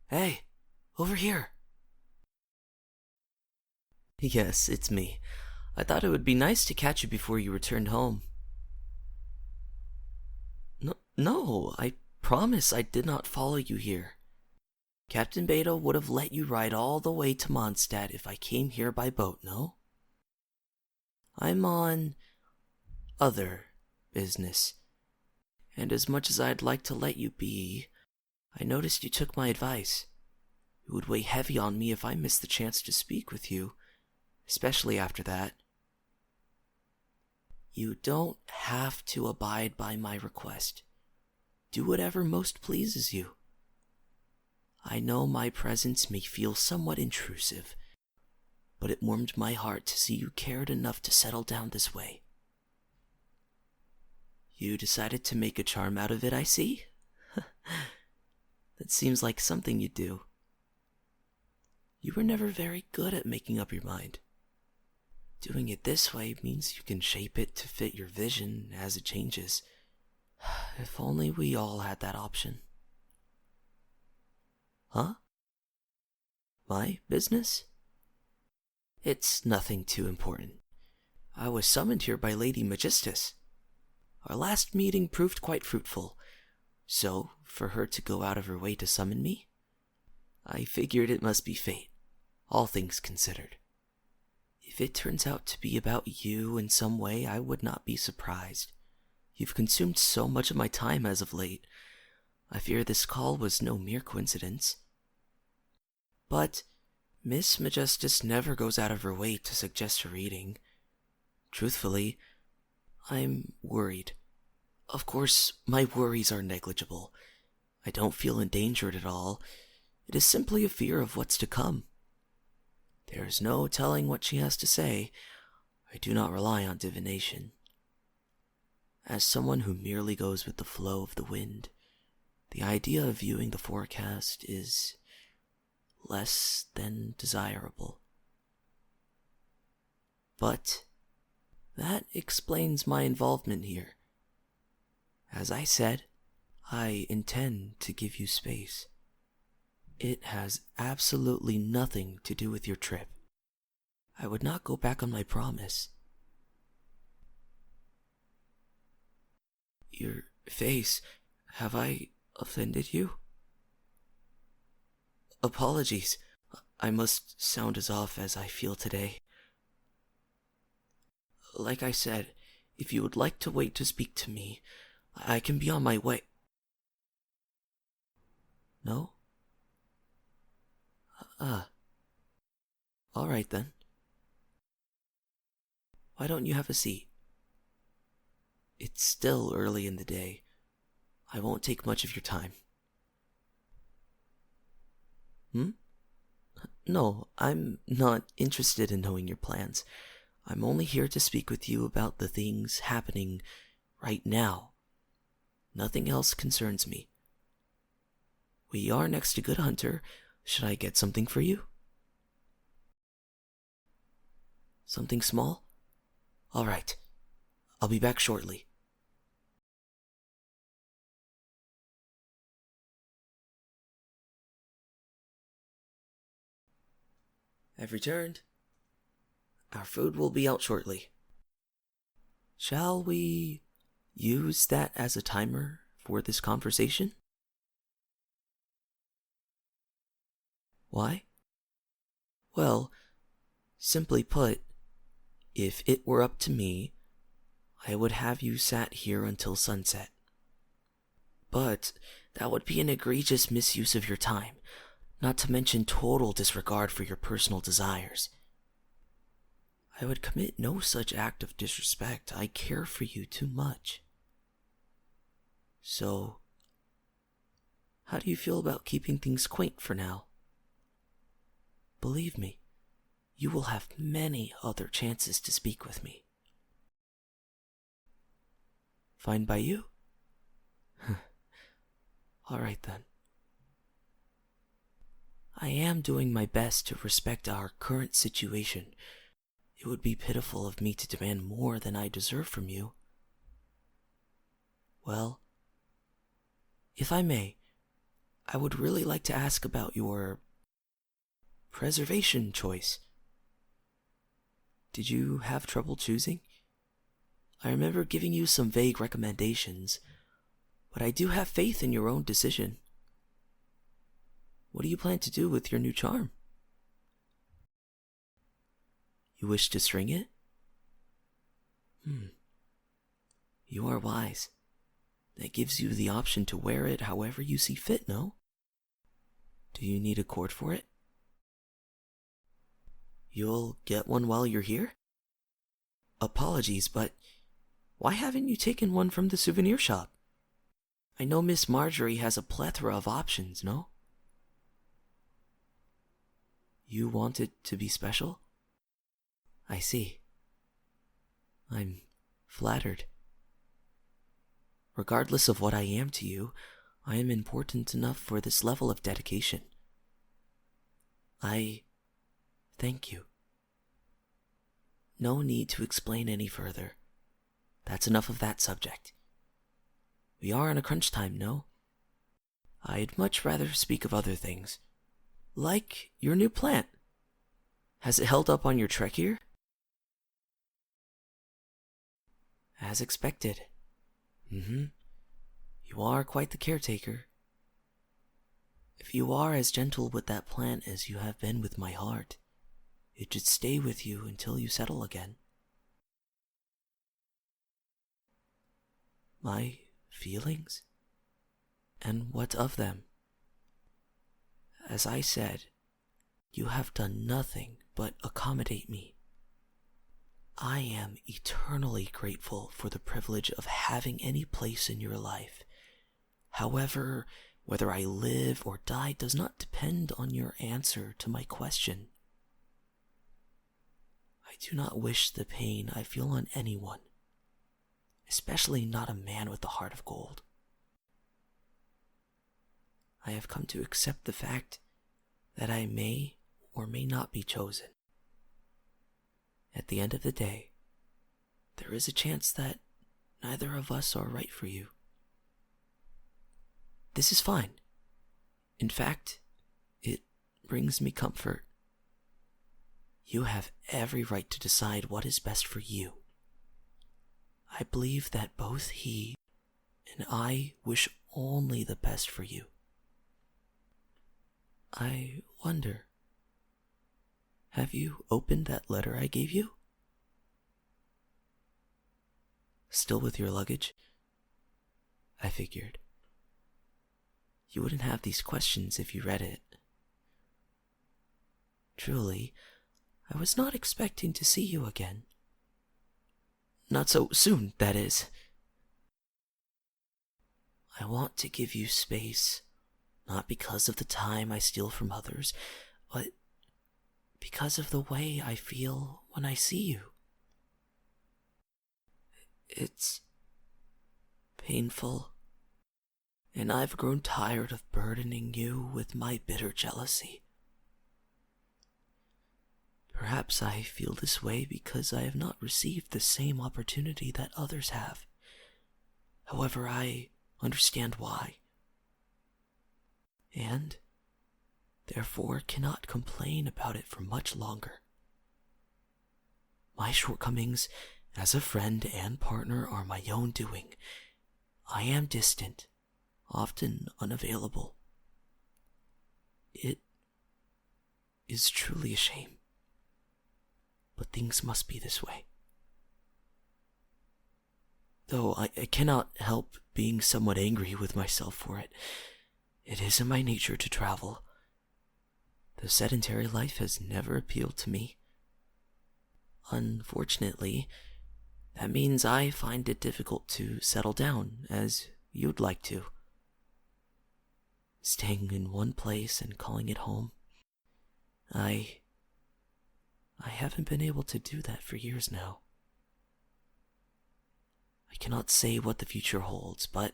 Hey, over here. Yes, it's me. I thought it would be nice to catch you before you returned home. No, I promise I did not follow you here. Captain Beta would have let you ride all the way to Mondstadt if I came here by boat, no? I'm on other business. And as much as I'd like to let you be, I noticed you took my advice. It would weigh heavy on me if I missed the chance to speak with you, especially after that. You don't have to abide by my request. Do whatever most pleases you. I know my presence may feel somewhat intrusive, but it warmed my heart to see you cared enough to settle down this way. You decided to make a charm out of it, I see? That seems like something you'd do. You were never very good at making up your mind. Doing it this way means you can shape it to fit your vision as it changes. If only we all had that option. Huh? My business? It's nothing too important. I was summoned here by Lady Megistus. Our last meeting proved quite fruitful, so for her to go out of her way to summon me, I figured it must be fate, all things considered. If it turns out to be about you in some way, I would not be surprised. You've consumed so much of my time as of late. I fear this call was no mere coincidence. But Miss Majestus never goes out of her way to suggest a reading. Truthfully, I'm worried. Of course, my worries are negligible. I don't feel endangered at all. It is simply a fear of what's to come. There's no telling what she has to say. I do not rely on divination. As someone who merely goes with the flow of the wind, the idea of viewing the forecast is less than desirable. But that explains my involvement here. As I said, I intend to give you space. It has absolutely nothing to do with your trip. I would not go back on my promise. Your face, have I offended you? Apologies. I must sound as off as I feel today. Like I said, if you would like to wait to speak to me, I can be on my way. No? All right then. Why don't you have a seat? It's still early in the day. I won't take much of your time. No, I'm not interested in knowing your plans. I'm only here to speak with you about the things happening right now. Nothing else concerns me. We are next to Good Hunter. Should I get something for you? Something small? All right. I'll be back shortly. I've returned. Our food will be out shortly. Shall we use that as a timer for this conversation? Why? Well, simply put, if it were up to me, I would have you sat here until sunset. But that would be an egregious misuse of your time, not to mention total disregard for your personal desires. I would commit no such act of disrespect. I care for you too much. So, how do you feel about keeping things quaint for now? Believe me, you will have many other chances to speak with me. Fine by you? All right then. I am doing my best to respect our current situation. It would be pitiful of me to demand more than I deserve from you. Well, if I may, I would really like to ask about your preservation choice. Did you have trouble choosing? I remember giving you some vague recommendations, but I do have faith in your own decision. What do you plan to do with your new charm? You wish to string it? You are wise. That gives you the option to wear it however you see fit, no? Do you need a cord for it? You'll get one while you're here? Apologies, but why haven't you taken one from the souvenir shop? I know Miss Marjorie has a plethora of options, no? You want it to be special? I see. I'm flattered. Regardless of what I am to you, I am important enough for this level of dedication. I thank you. No need to explain any further. That's enough of that subject. We are on a crunch time, no? I'd much rather speak of other things. Like your new plant. Has it held up on your trek here? As expected. You are quite the caretaker. If you are as gentle with that plant as you have been with my heart, it should stay with you until you settle again. My feelings? And what of them? As I said, you have done nothing but accommodate me. I am eternally grateful for the privilege of having any place in your life. However, whether I live or die does not depend on your answer to my question. I do not wish the pain I feel on anyone, especially not a man with a heart of gold. I have come to accept the fact that I may or may not be chosen. At the end of the day, there is a chance that neither of us are right for you. This is fine. In fact, it brings me comfort. You have every right to decide what is best for you. I believe that both he and I wish only the best for you. I wonder, have you opened that letter I gave you? Still with your luggage? I figured. You wouldn't have these questions if you read it. Truly, I was not expecting to see you again. Not so soon, that is. I want to give you space, not because of the time I steal from others, but because of the way I feel when I see you. It's painful, and I've grown tired of burdening you with my bitter jealousy. Perhaps I feel this way because I have not received the same opportunity that others have. However, I understand why, and therefore cannot complain about it for much longer. My shortcomings as a friend and partner are my own doing. I am distant, often unavailable. It is truly a shame, but things must be this way. Though I cannot help being somewhat angry with myself for it. It is in my nature to travel. The sedentary life has never appealed to me. Unfortunately, that means I find it difficult to settle down as you'd like to. Staying in one place and calling it home. I haven't been able to do that for years now. I cannot say what the future holds, but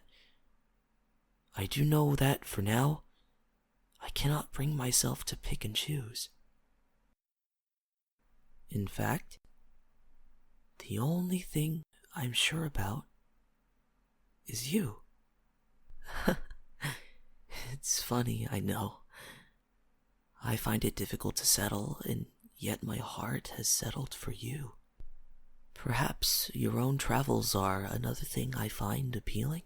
I do know that for now, I cannot bring myself to pick and choose. In fact, the only thing I'm sure about is you. It's funny, I know. I find it difficult to settle, and yet my heart has settled for you. Perhaps your own travels are another thing I find appealing.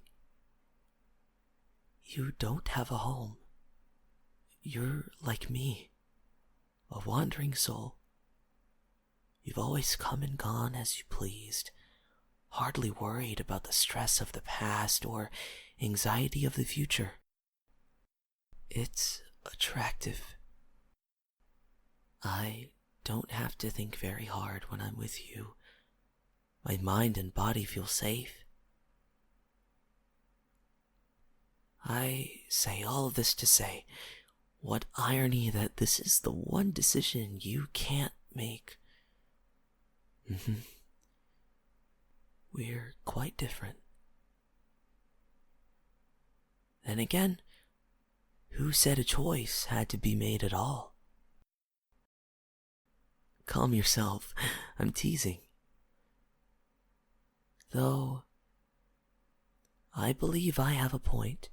You don't have a home. You're like me, a wandering soul. You've always come and gone as you pleased, hardly worried about the stress of the past or anxiety of the future. It's attractive. I don't have to think very hard when I'm with you. My mind and body feel safe. I say all of this to say, what irony that this is the one decision you can't make. We're quite different. Then again, who said a choice had to be made at all? Calm yourself, I'm teasing. Though, I believe I have a point.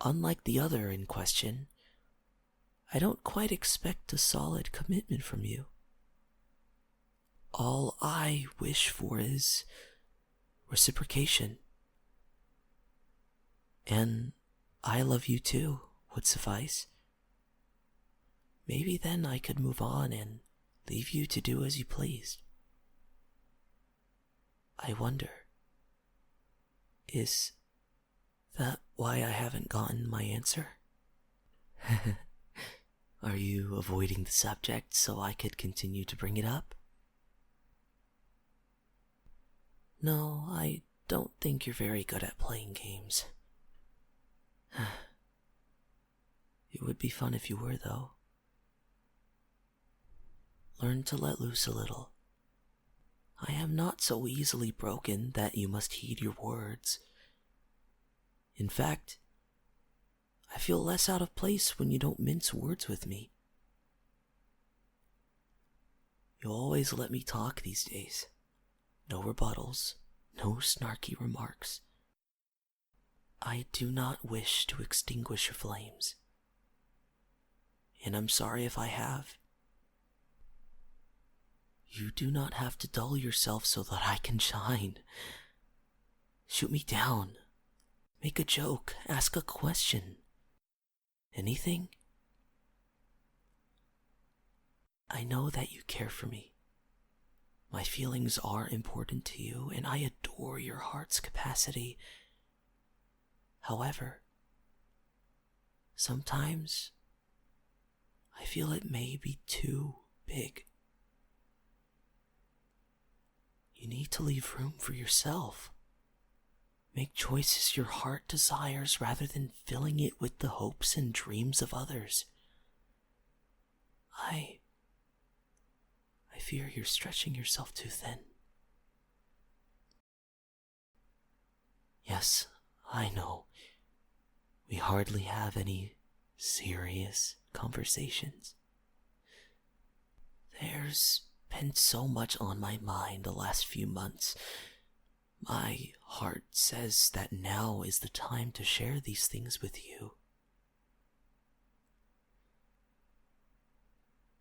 Unlike the other in question, I don't quite expect a solid commitment from you. All I wish for is reciprocation. And I love you too would suffice. Maybe then I could move on and leave you to do as you pleased. I wonder, is that why I haven't gotten my answer? Are you avoiding the subject so I could continue to bring it up? No, I don't think you're very good at playing games. It would be fun if you were, though. Learn to let loose a little. I am not so easily broken that you must heed your words. In fact, I feel less out of place when you don't mince words with me. You always let me talk these days. No rebuttals, no snarky remarks. I do not wish to extinguish your flames. And I'm sorry if I have. You do not have to dull yourself so that I can shine. Shoot me down. Make a joke. Ask a question. Anything? I know that you care for me. My feelings are important to you, and I adore your heart's capacity. However, sometimes I feel it may be too big. You need to leave room for yourself. Make choices your heart desires rather than filling it with the hopes and dreams of others. I fear you're stretching yourself too thin. Yes, I know. We hardly have any serious conversations. There's been so much on my mind the last few months. My heart says that now is the time to share these things with you.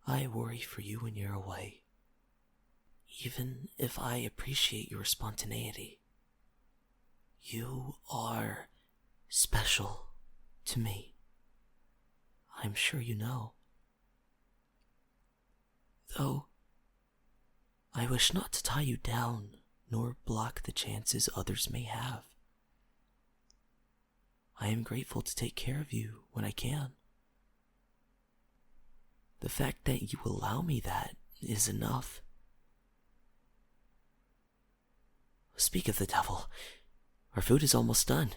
I worry for you when you're away, even if I appreciate your spontaneity. You are special to me. I'm sure you know. Though, I wish not to tie you down nor block the chances others may have. I am grateful to take care of you when I can. The fact that you allow me that is enough. Speak of the devil, our food is almost done.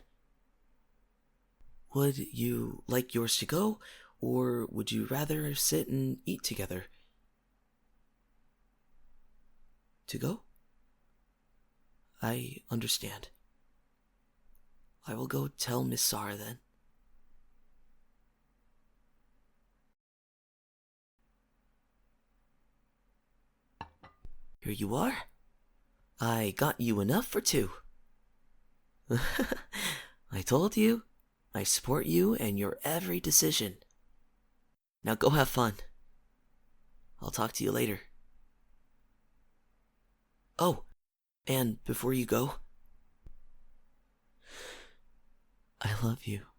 Would you like yours to go, or would you rather sit and eat together? To go? I understand. I will go tell Miss Sarah then. Here you are. I got you enough for two. I told you, I support you and your every decision. Now go have fun. I'll talk to you later. Oh, and before you go, I love you.